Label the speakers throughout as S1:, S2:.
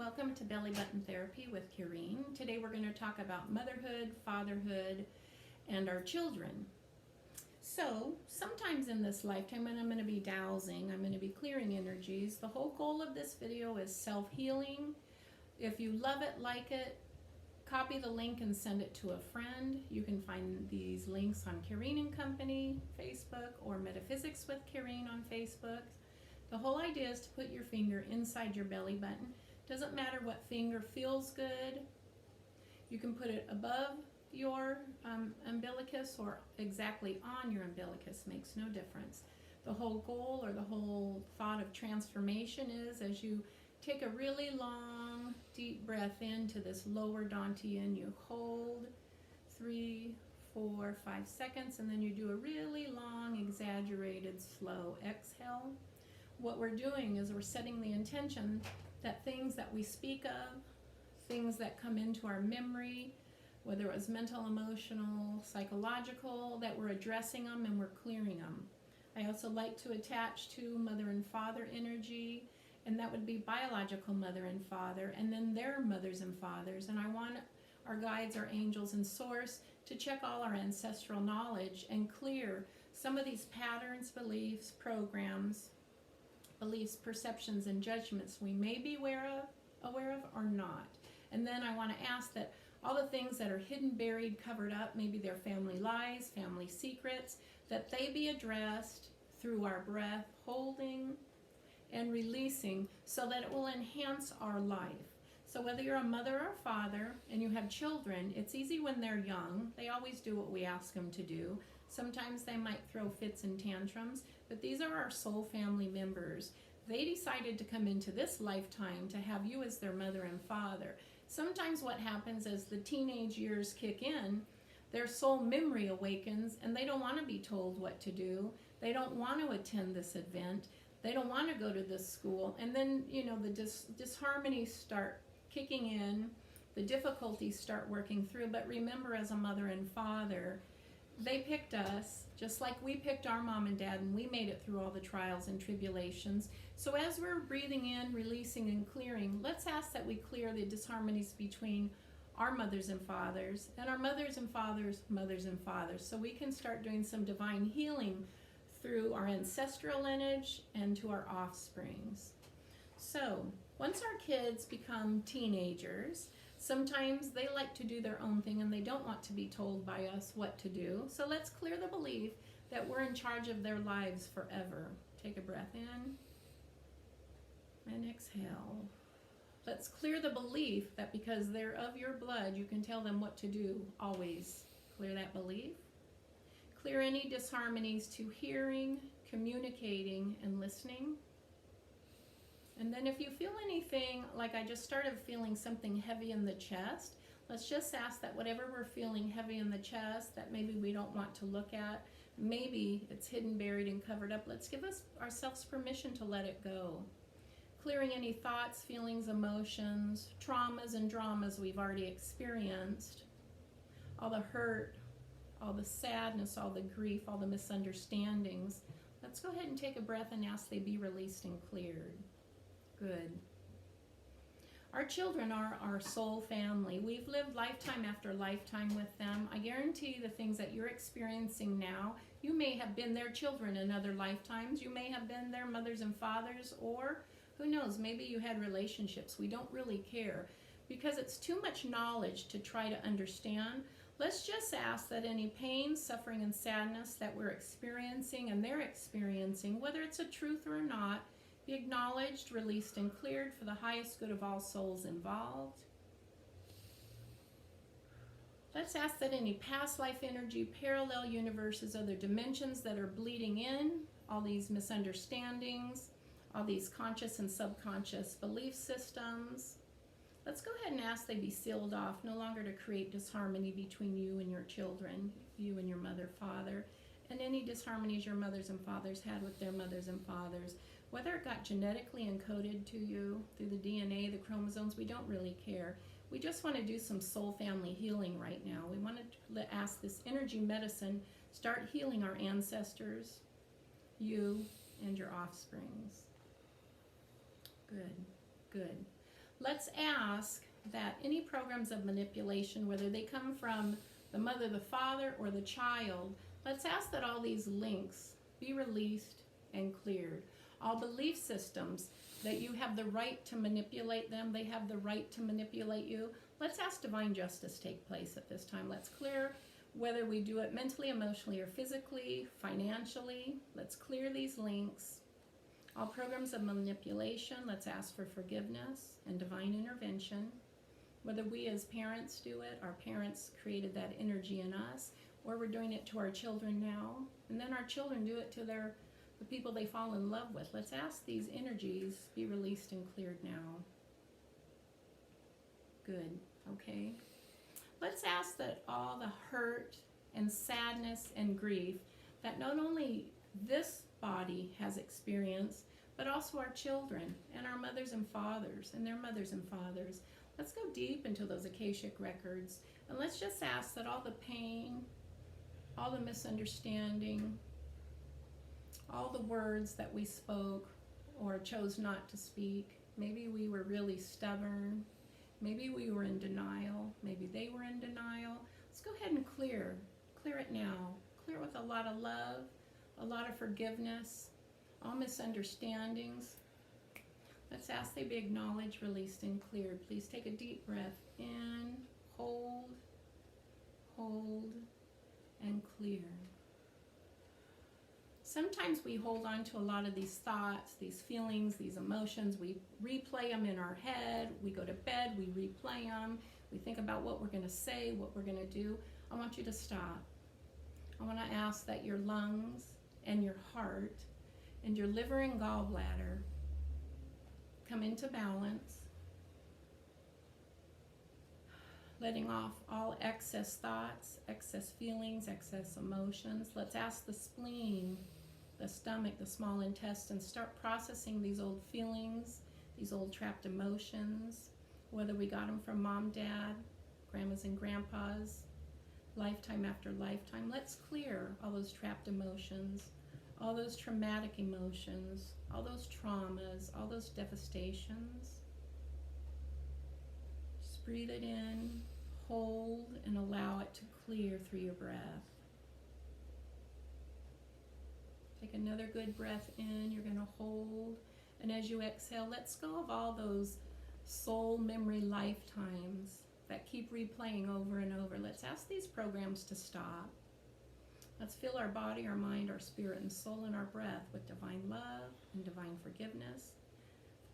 S1: welcome to Belly Button Therapy with Kareen. Today we're going to talk about motherhood, fatherhood, and our children. So, sometimes in this lifetime, and I'm going to be dowsing, I'm going to be clearing energies. The whole goal of this video is self-healing. If you love it, like it, copy the link and send it to a friend. You can find these links on Kareen and Company, Facebook, or Metaphysics with Kareen on Facebook. The whole idea is to put your finger inside your belly button. Doesn't matter what finger feels good. You can put it above your umbilicus or exactly on your umbilicus, makes no difference. The whole goal or the whole thought of transformation is as you take a really long, deep breath into this lower dantian, you hold 3, 4, 5 seconds, and then you do a really long, exaggerated, slow exhale. What we're doing is we're setting the intention that things that we speak of, things that come into our memory, whether it was mental, emotional, psychological, that we're addressing them and we're clearing them. I also like to attach to mother and father energy, and that would be biological mother and father, and then their mothers and fathers. And I want our guides, our angels, and source to check all our ancestral knowledge and clear some of these patterns, beliefs, programs, perceptions, and judgments we may be aware of or not. And then I want to ask that all the things that are hidden, buried, covered up, maybe they're family lies, family secrets, that they be addressed through our breath, holding and releasing, so that it will enhance our life. So whether you're a mother or a father and you have children, it's easy when they're young. They always do what we ask them to do. Sometimes they might throw fits and tantrums, but these are our soul family members. They decided to come into this lifetime to have you as their mother and father. Sometimes what happens as the teenage years kick in, their soul memory awakens and they don't want to be told what to do. They don't want to attend this event. They don't want to go to this school. And then, the disharmonies start kicking in, the difficulties start working through. But remember, as a mother and father, they picked us just like we picked our mom and dad, and we made it through all the trials and tribulations. So as we're breathing in, releasing, and clearing, let's ask that we clear the disharmonies between our mothers and fathers and our mothers and fathers' mothers and fathers, so we can start doing some divine healing through our ancestral lineage and to our offsprings. So once our kids become teenagers, sometimes they like to do their own thing and they don't want to be told by us what to do. So let's clear the belief that we're in charge of their lives forever. Take a breath in and exhale. Let's clear the belief that because they're of your blood, you can tell them what to do. Always clear that belief. Clear any disharmonies to hearing, communicating, and listening. And then if you feel anything, like I just started feeling something heavy in the chest, let's just ask that whatever we're feeling heavy in the chest that maybe we don't want to look at, maybe it's hidden, buried, and covered up, let's give ourselves permission to let it go. Clearing any thoughts, feelings, emotions, traumas, and dramas we've already experienced, all the hurt, all the sadness, all the grief, all the misunderstandings. Let's go ahead and take a breath and ask they be released and cleared. Good. Our children are our soul family. We've lived lifetime after lifetime with them. I guarantee the things that you're experiencing now, you may have been their children in other lifetimes. You may have been their mothers and fathers, or who knows, maybe you had relationships. We don't really care because it's too much knowledge to try to understand. Let's just ask that any pain, suffering, and sadness that we're experiencing and they're experiencing, whether it's a truth or not, be acknowledged, released, and cleared for the highest good of all souls involved. Let's ask that any past life energy, parallel universes, other dimensions that are bleeding in, all these misunderstandings, all these conscious and subconscious belief systems, let's go ahead and ask they be sealed off, no longer to create disharmony between you and your children, you and your mother, father, and any disharmonies your mothers and fathers had with their mothers and fathers. Whether it got genetically encoded to you through the DNA, the chromosomes, we don't really care. We just want to do some soul family healing right now. We want to ask this energy medicine start healing our ancestors, you, and your offsprings. Good, good. let's ask that any programs of manipulation, whether they come from the mother, the father, or the child, let's ask that all these links be released and cleared. All belief systems that you have the right to manipulate them, they have the right to manipulate you. Let's ask divine justice take place at this time. Let's clear, whether we do it mentally, emotionally, or physically, financially. Let's clear these links. All programs of manipulation, let's ask for forgiveness and divine intervention. Whether we as parents do it, our parents created that energy in us, or we're doing it to our children now, and then our children do it to the people they fall in love with. Let's ask these energies be released and cleared now. Good, okay. Let's ask that all the hurt and sadness and grief that not only this body has experienced, but also our children and our mothers and fathers and their mothers and fathers. Let's go deep into those Akashic records, and let's just ask that all the pain, all the misunderstanding, all the words that we spoke or chose not to speak, maybe we were really stubborn, maybe we were in denial, maybe they were in denial. Let's go ahead and clear it now. Clear with a lot of love, a lot of forgiveness, all misunderstandings. Let's ask they be acknowledged, released, and cleared. Please take a deep breath in, hold, and clear. Sometimes we hold on to a lot of these thoughts, these feelings, these emotions. We replay them in our head. We go to bed, we replay them. We think about what we're going to say, what we're going to do. I want you to stop. I want to ask that your lungs and your heart and your liver and gallbladder come into balance, letting off all excess thoughts, excess feelings, excess emotions. Let's ask the spleen, the stomach, the small intestine, start processing these old feelings, these old trapped emotions, whether we got them from mom, dad, grandmas and grandpas, lifetime after lifetime. Let's clear all those trapped emotions, all those traumatic emotions, all those traumas, all those devastations. Just breathe it in, hold, and allow it to clear through your breath. Take another good breath in. You're going to hold, and as you exhale, let's go of all those soul memory lifetimes that keep replaying over and over. Let's ask these programs to stop. Let's fill our body, our mind, our spirit, and soul, and our breath with divine love and divine forgiveness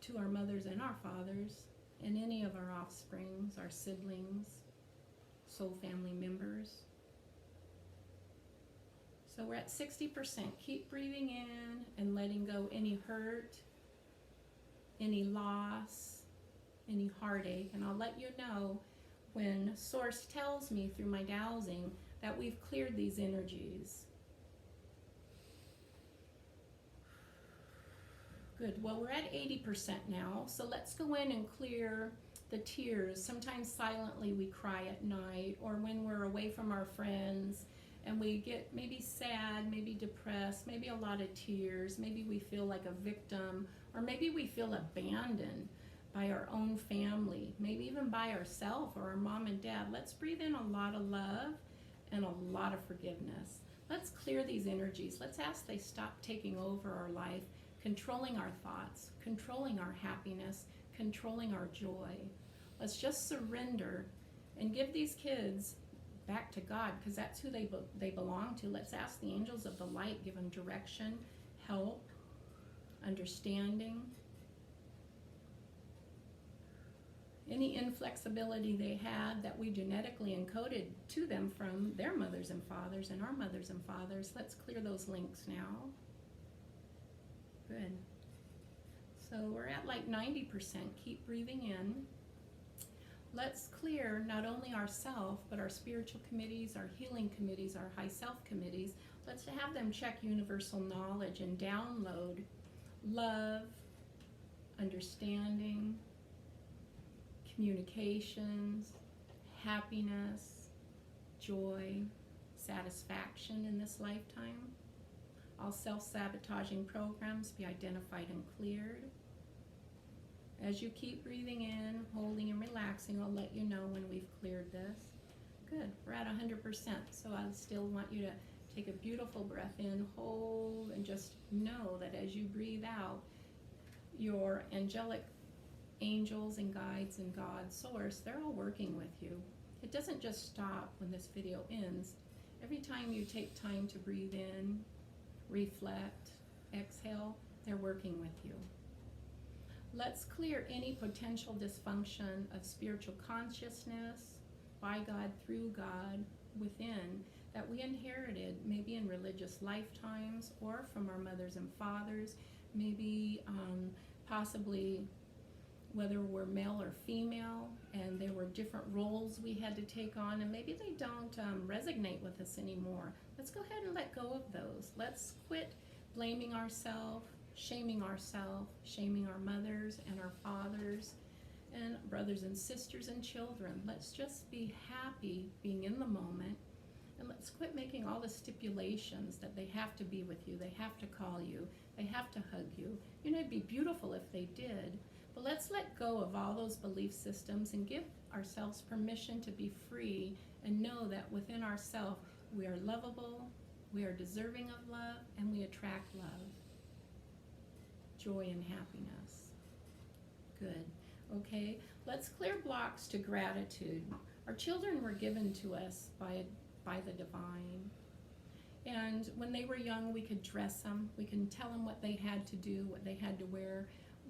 S1: to our mothers and our fathers, and any of our offsprings, our siblings, soul family members. So we're at 60%. Keep breathing in and letting go any hurt, any loss, any heartache. And I'll let you know when Source tells me through my dowsing that we've cleared these energies. Good. Well, we're at 80% now, so let's go in and clear the tears. Sometimes silently we cry at night, or when we're away from our friends and we get maybe sad, maybe depressed, maybe a lot of tears, maybe we feel like a victim, or maybe we feel abandoned by our own family, maybe even by ourselves or our mom and dad. Let's breathe in a lot of love and a lot of forgiveness. Let's clear these energies. Let's ask they stop taking over our life, controlling our thoughts, controlling our happiness, controlling our joy. Let's just surrender and give these kids back to God, because that's who they belong to. Let's ask the angels of the light, give them direction, help, understanding. Any inflexibility they had that we genetically encoded to them from their mothers and fathers and our mothers and fathers, let's clear those links now. Good. So we're at like 90%. Keep breathing in. Let's clear not only ourself, but our spiritual committees, our healing committees, our high self committees. Let's have them check universal knowledge and download love, understanding, communications, happiness, joy, satisfaction in this lifetime. All self-sabotaging programs be identified and cleared. As you keep breathing in, holding and relaxing, I'll let you know when we've cleared this. Good, we're at 100%, so I still want you to take a beautiful breath in, hold, and just know that as you breathe out, your angelic angels and guides and God, Source, they're all working with you. It doesn't just stop when this video ends. Every time you take time to breathe in, reflect, exhale, they're working with you. Let's clear any potential dysfunction of spiritual consciousness, by God, through God, within, that we inherited maybe in religious lifetimes or from our mothers and fathers, maybe possibly whether we're male or female, and there were different roles we had to take on, and maybe they don't resonate with us anymore. Let's go ahead and let go of those. Let's quit blaming ourselves, shaming our mothers and our fathers and brothers and sisters and children. Let's just be happy being in the moment, and let's quit making all the stipulations that they have to be with you, they have to call you, they have to hug you. You know, it'd be beautiful if they did, but let's let go of all those belief systems and give ourselves permission to be free and know that within ourselves we are lovable, we are deserving of love, and we attract love, joy, and happiness. Good. Okay, let's clear blocks to gratitude. Our children were given to us by the divine. And when they were young, we could dress them. We can tell them what they had to do, what they had to wear,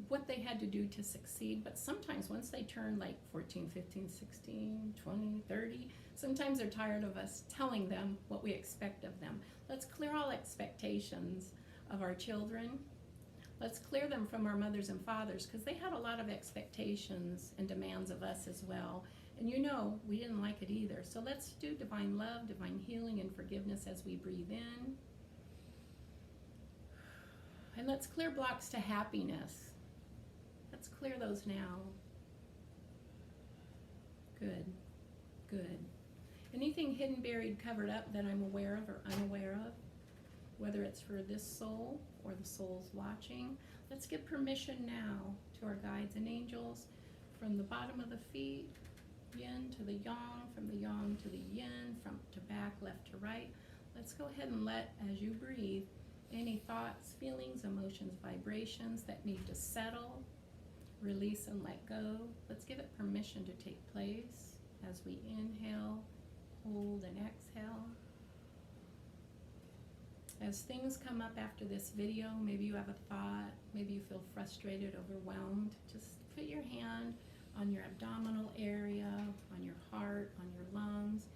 S1: what they had to do to succeed. But sometimes once they turn like 14, 15, 16, 20, 30, sometimes they're tired of us telling them what we expect of them. Let's clear all expectations of our children. Let's clear them from our mothers and fathers, because they had a lot of expectations and demands of us as well. And you know, we didn't like it either. So let's do divine love, divine healing, and forgiveness as we breathe in. And let's clear blocks to happiness. Let's clear those now. Good, good. Anything hidden, buried, covered up that I'm aware of or unaware of, whether it's for this soul or the souls watching, let's give permission now to our guides and angels, from the bottom of the feet, yin to the yang, from the yang to the yin, front to back, left to right. Let's go ahead and let, as you breathe, any thoughts, feelings, emotions, vibrations that need to settle, release and let go. Let's give it permission to take place as we inhale, hold, and exhale. As things come up after this video, maybe you have a thought, maybe you feel frustrated, overwhelmed, just put your hand on your abdominal area, on your heart, on your lungs.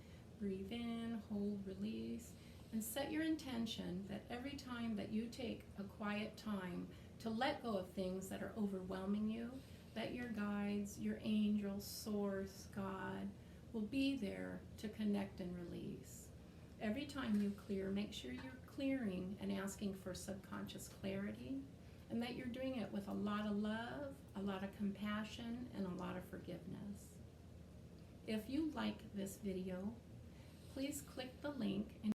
S1: Breathe in, hold, release, and set your intention that every time that you take a quiet time to let go of things that are overwhelming you, that your guides, your angels, Source, God, will be there to connect and release. Every time you clear, make sure you're clearing and asking for subconscious clarity, and that you're doing it with a lot of love, a lot of compassion, and a lot of forgiveness. If you like this video, please click the link and